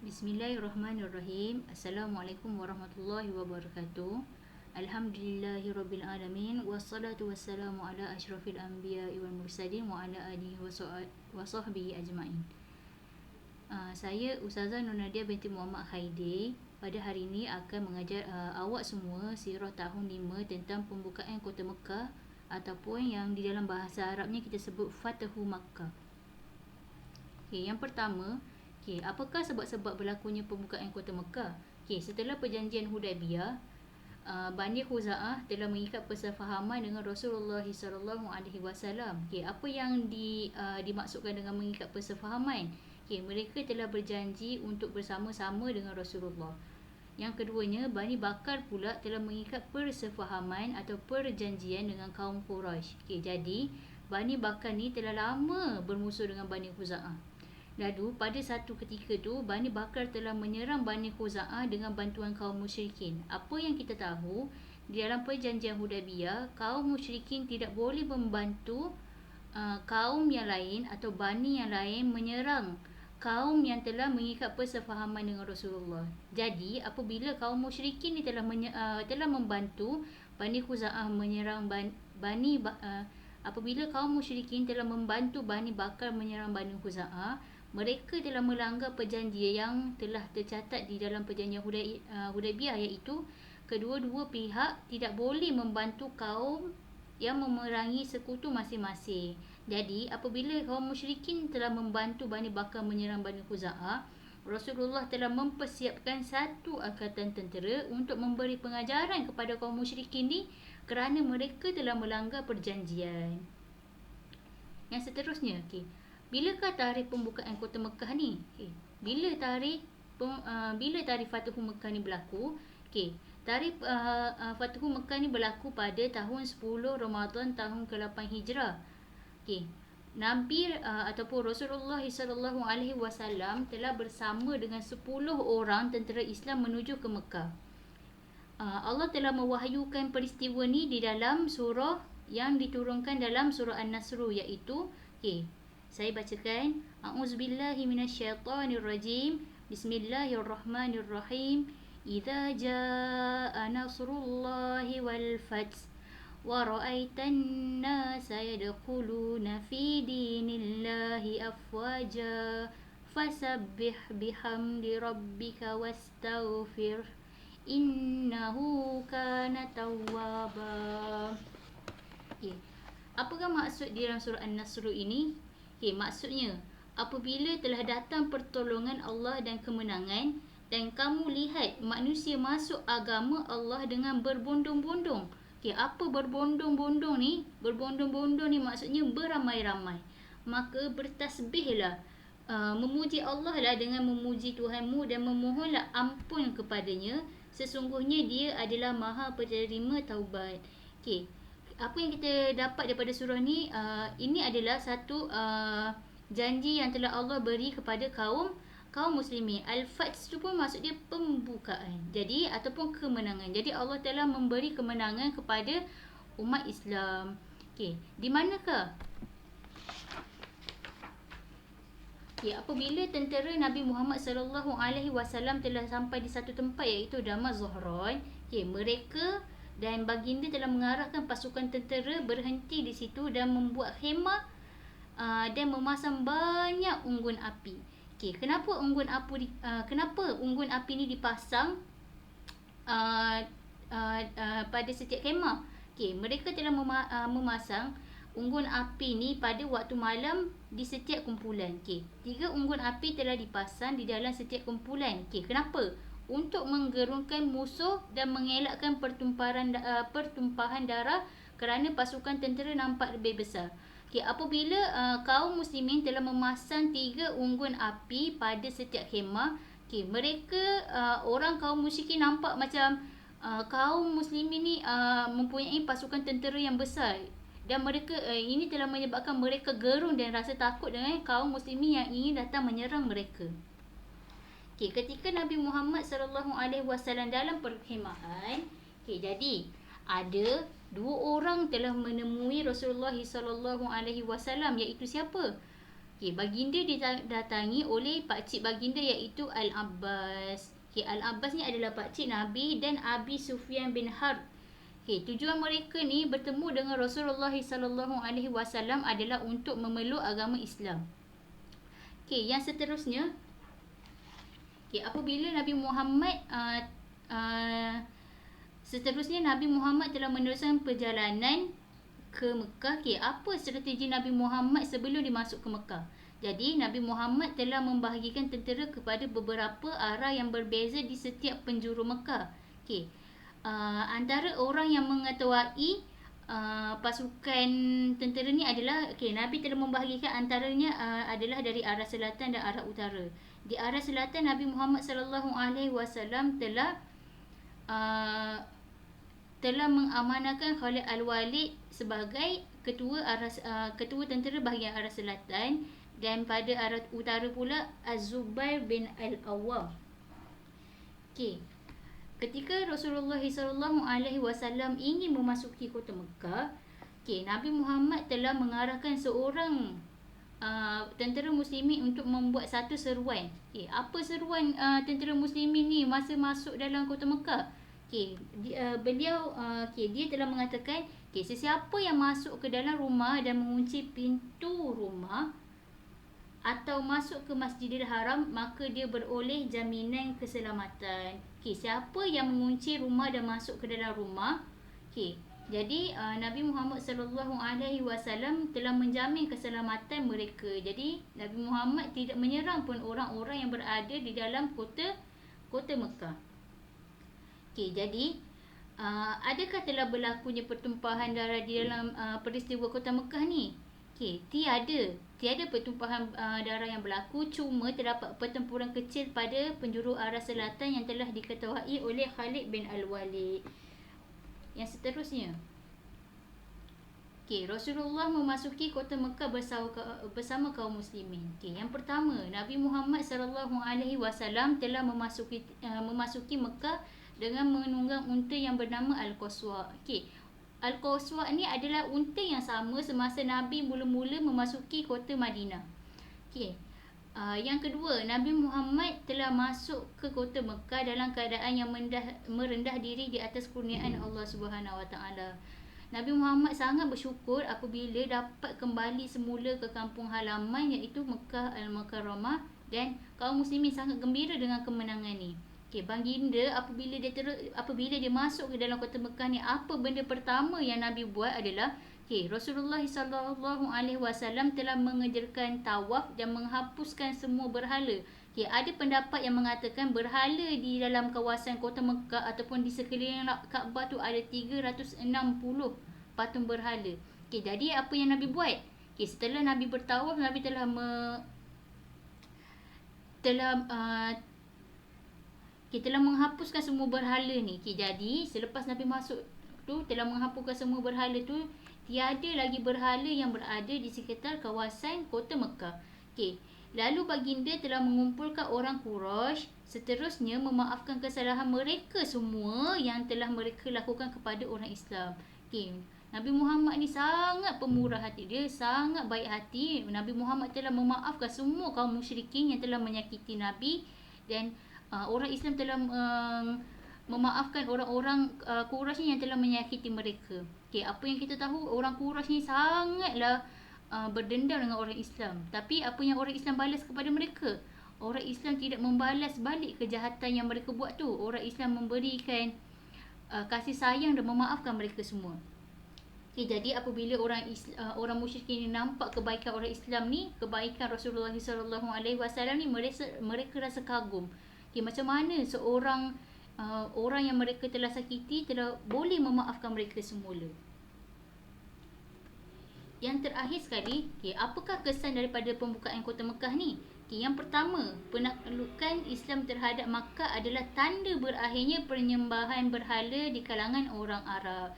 Bismillahirrahmanirrahim. Assalamualaikum warahmatullahi wabarakatuh. Alhamdulillahirabbil alamin wassalatu wassalamu ala asyrafil anbiya'i wal mursalin wa ala alihi wa sahbihi ajmain. Saya Ustazah Nur Nadia binti Muhammad Haidee. Pada hari ini akan mengajar awak semua sirah tahun 5 tentang pembukaan kota Mekah ataupun yang di dalam bahasa Arabnya kita sebut Fatahu Makkah. Okey, yang pertama, apakah sebab-sebab berlakunya pembukaan kota Mekah? Setelah perjanjian Hudaibiyah, Bani Khuza'ah telah mengikat persefahaman dengan Rasulullah SAW. Apa yang dimaksudkan dengan mengikat persefahaman? Mereka telah berjanji untuk bersama-sama dengan Rasulullah. Yang keduanya, Bani Bakar pula telah mengikat persefahaman atau perjanjian dengan kaum Quraisy. Jadi, Bani Bakar ni telah lama bermusuh dengan Bani Khuza'ah. Lalu pada satu ketika tu Bani Bakar telah menyerang Bani Khuza'ah dengan bantuan kaum musyrikin. Apa yang kita tahu, di dalam perjanjian Hudaibiyah, kaum musyrikin tidak boleh membantu kaum yang lain atau bani yang lain menyerang kaum yang telah mengikat persefahaman dengan Rasulullah. Jadi apabila kaum musyrikin ni telah membantu Bani Khuza'ah menyerang apabila kaum musyrikin telah membantu Bani Bakar menyerang Bani Khuza'ah, mereka telah melanggar perjanjian yang telah tercatat di dalam perjanjian Hudaibiyah, iaitu kedua-dua pihak tidak boleh membantu kaum yang memerangi sekutu masing-masing. Jadi apabila kaum musyrikin telah membantu Bani Bakar menyerang Bani Khuza'ah, Rasulullah telah mempersiapkan satu angkatan tentera untuk memberi pengajaran kepada kaum musyrikin ni kerana mereka telah melanggar perjanjian. Yang seterusnya, bilakah tarikh pembukaan kota Mekah ni? Bila tarikh Fatahu Mekah ni berlaku? Tarikh Fatahu Mekah ni berlaku pada tahun 10 Ramadan tahun ke-8 Hijrah. Nabi ataupun Rasulullah SAW telah bersama dengan 10 orang tentera Islam menuju ke Mekah. Allah telah mewahyukan peristiwa ni di dalam surah yang diturunkan dalam surah An-Nasr, iaitu saya bacakan. A'udzubillahi minasyaitonirrajim. Bismillahirrahmanirrahim. Idza jaa nasrullahi wal fath wa ra'aitan nasa yadkhuluna fi dinillahi afwaja fasabbih bihamdi rabbika wastaghfir innahu kana tawwaba. Apakah maksud di dalam surah An-Nasr ini? Maksudnya, apabila telah datang pertolongan Allah dan kemenangan, dan kamu lihat manusia masuk agama Allah dengan berbondong-bondong. Apa berbondong-bondong ni? Berbondong-bondong ni maksudnya beramai-ramai. Maka bertasbihlah, memuji Allah lah dengan memuji Tuhanmu dan memohonlah ampun kepadanya. Sesungguhnya dia adalah Maha Penerima Taubat. Apa yang kita dapat daripada surah ni, ini adalah satu janji yang telah Allah beri kepada kaum muslimin. Al-Fath tu pun maksud dia pembukaan. Jadi ataupun kemenangan. Jadi Allah telah memberi kemenangan kepada umat Islam. Di manakah? Apabila tentera Nabi Muhammad SAW telah sampai di satu tempat, iaitu Damar Zohran, mereka dan baginda telah mengarahkan pasukan tentera berhenti di situ dan membuat khemah dan memasang banyak unggun api. Kenapa unggun api ni dipasang pada setiap khemah? Mereka telah memasang unggun api ni pada waktu malam di setiap kumpulan. 3 unggun api telah dipasang di dalam setiap kumpulan. Kenapa? Untuk menggerunkan musuh dan mengelakkan pertumpahan darah kerana pasukan tentera nampak lebih besar. Apabila kaum muslimin telah memasang 3 unggun api pada setiap khemah, mereka orang kaum musyrikin nampak macam kaum muslimin ni mempunyai pasukan tentera yang besar, dan mereka ini telah menyebabkan mereka gerun dan rasa takut dengan kaum muslimin yang ingin datang menyerang mereka. Ketika Nabi Muhammad SAW dalam perkhemahan, jadi ada 2 orang telah menemui Rasulullah SAW, iaitu siapa? Baginda didatangi oleh pakcik baginda iaitu Al-Abbas. Al-Abbas ni adalah pakcik Nabi dan Abi Sufyan bin Harb. Tujuan mereka ni bertemu dengan Rasulullah SAW adalah untuk memeluk agama Islam. Yang seterusnya, apabila Nabi Muhammad Nabi Muhammad telah meneruskan perjalanan ke Mekah. Apa strategi Nabi Muhammad sebelum dimasuk ke Mekah? Jadi Nabi Muhammad telah membahagikan tentera kepada beberapa arah yang berbeza di setiap penjuru Mekah. Antara orang yang mengetahui pasukan tentera ni adalah Nabi telah membahagikan antaranya adalah dari arah selatan dan arah utara. Di arah selatan, Nabi Muhammad SAW telah mengamanahkan Khalid Al-Walid sebagai ketua tentera bahagian arah selatan, dan pada arah utara pula Az-Zubair bin Al-Awwam. Ketika Rasulullah SAW ingin memasuki kota Mekah, Nabi Muhammad telah mengarahkan seorang tentera muslimin untuk membuat satu seruan. Apa seruan tentera muslimin ni masa masuk dalam kota Mekah? Dia telah mengatakan, sesiapa yang masuk ke dalam rumah dan mengunci pintu rumah atau masuk ke Masjidil Haram, maka dia beroleh jaminan keselamatan. Siapa yang mengunci rumah dan masuk ke dalam rumah, jadi Nabi Muhammad SAW telah menjamin keselamatan mereka. Jadi Nabi Muhammad tidak menyerang pun orang-orang yang berada di dalam kota Mekah. Jadi adakah telah berlakunya pertumpahan darah di dalam peristiwa kota Mekah ni? Tiada pertumpahan darah yang berlaku, cuma terdapat pertempuran kecil pada penjuru arah selatan yang telah diketuai oleh Khalid bin Al-Walid. Yang seterusnya, Rasulullah memasuki kota Mekah bersama kaum muslimin. Yang pertama, Nabi Muhammad SAW telah memasuki Mekah dengan menunggang unta yang bernama Al-Qaswa. Al-Qaswa ni adalah unta yang sama semasa Nabi mula-mula memasuki kota Madinah. Yang kedua, Nabi Muhammad telah masuk ke kota Mekah dalam keadaan yang merendah diri di atas kurniaan Allah Subhanahu Wa Taala. Nabi Muhammad sangat bersyukur apabila dapat kembali semula ke kampung halaman iaitu Mekah Al-Mukarramah, dan kaum muslimin sangat gembira dengan kemenangan ni. Baginda apabila dia masuk ke dalam kota Mekah ni, apa benda pertama yang Nabi buat adalah Rasulullah SAW telah mengerjakan tawaf dan menghapuskan semua berhala. Ada pendapat yang mengatakan berhala di dalam kawasan kota Mekah ataupun di sekeliling Kaabah tu ada 360 patung berhala. Jadi apa yang Nabi buat? Setelah Nabi bertawaf, Nabi telah menghapuskan semua berhala ni. Jadi selepas Nabi masuk tu telah menghapuskan semua berhala tu, tiada lagi berhala yang berada di sekitar kawasan kota Mekah. Lalu baginda telah mengumpulkan orang Quraisy, seterusnya memaafkan kesalahan mereka semua yang telah mereka lakukan kepada orang Islam. Nabi Muhammad ni sangat pemurah hati, dia sangat baik hati. Nabi Muhammad telah memaafkan semua kaum musyrikin yang telah menyakiti Nabi, dan orang Islam telah memaafkan orang-orang Quraisy yang telah menyakiti mereka. Apa yang kita tahu, orang Quraisy ni sangatlah berdendam dengan orang Islam. Tapi apa yang orang Islam balas kepada mereka? Orang Islam tidak membalas balik kejahatan yang mereka buat tu. Orang Islam memberikan kasih sayang dan memaafkan mereka semua. Jadi apabila orang musyrikin ni nampak kebaikan orang Islam ni, kebaikan Rasulullah SAW ni, mereka rasa kagum. Macam mana seorang orang yang mereka telah sakiti telah boleh memaafkan mereka semula. Yang terakhir sekali, apakah kesan daripada pembukaan kota Mekah ni? Yang pertama, penaklukan Islam terhadap Makkah adalah tanda berakhirnya penyembahan berhala di kalangan orang Arab.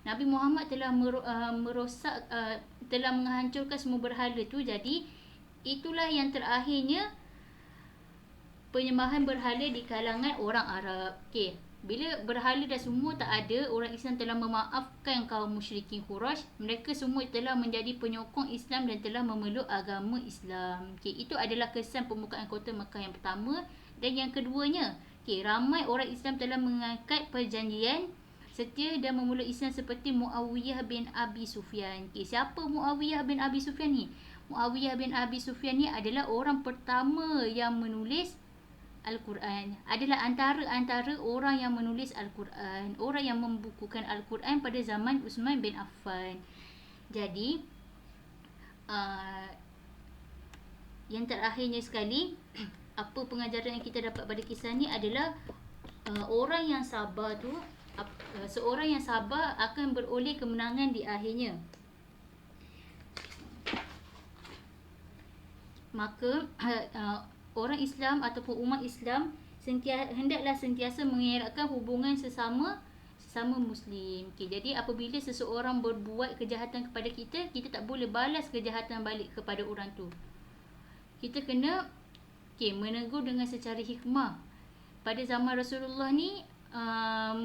Nabi Muhammad telah merosak, telah menghancurkan semua berhala tu. Jadi itulah yang terakhirnya penyembahan berhala di kalangan orang Arab. Bila berhala dah semua tak ada, orang Islam telah memaafkan kaum musyrikin Quraisy. Mereka semua telah menjadi penyokong Islam dan telah memeluk agama Islam. Okey, itu adalah kesan pembukaan kota Mekah yang pertama. Dan yang keduanya, okey, ramai orang Islam telah mengangkat perjanjian setia dan memeluk Islam seperti Muawiyah bin Abi Sufyan. Okey, siapa Muawiyah bin Abi Sufyan ni? Muawiyah bin Abi Sufyan ni adalah orang pertama yang menulis Al-Quran. Adalah antara orang yang menulis Al-Quran, orang yang membukukan Al-Quran pada zaman Uthman bin Affan. Jadi yang terakhirnya sekali, apa pengajaran yang kita dapat pada kisah ni adalah orang yang sabar tu, seorang yang sabar akan beroleh kemenangan di akhirnya. Maka orang Islam ataupun umat Islam hendaklah sentiasa mengeratkan hubungan sesama Muslim. Okay, jadi apabila seseorang berbuat kejahatan kepada kita, kita tak boleh balas kejahatan balik kepada orang tu. Kita kena menegur dengan secara hikmah. Pada zaman Rasulullah ni,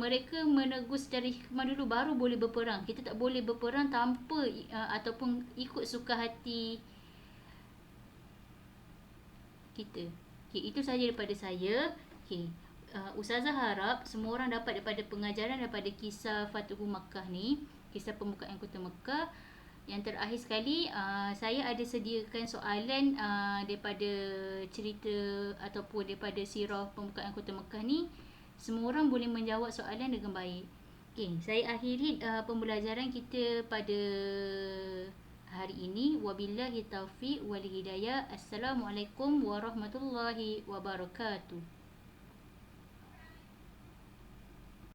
mereka menegur secara hikmah dulu, baru boleh berperang. Kita tak boleh berperang tanpa ataupun ikut suka hati kita. Okay, itu sahaja daripada saya. Okay. Ustazah harap semua orang dapat daripada pengajaran daripada kisah Fatuhu Makkah ni, kisah pembukaan kota Mekah. Yang terakhir sekali, saya ada sediakan soalan daripada cerita ataupun daripada sirah pembukaan kota Mekah ni. Semua orang boleh menjawab soalan dengan baik. Okay, saya akhiri pembelajaran kita pada hari ini. Wabillahi taufiq wal hidayah. Assalamualaikum warahmatullahi wabarakatuh.